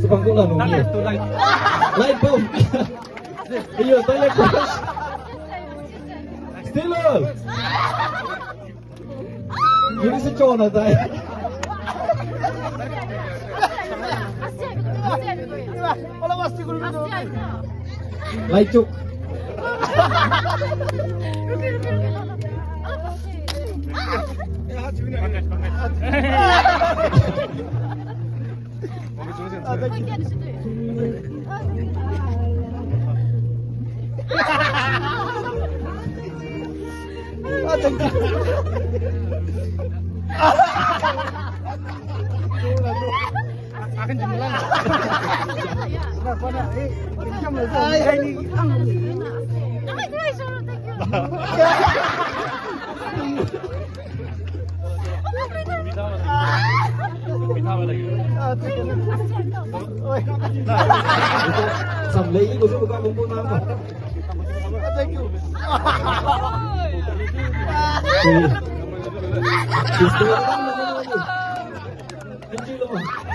Sa pangkulan mo. Light bomb. Iyo, toilet brush. Still all. Yun sa chona tayo. Light chuk. Akan jemulan. Ay, ini. Samlay ko sa pagkakumpo namin. Thank you. Gusto ko lang naman. Enjoy lang.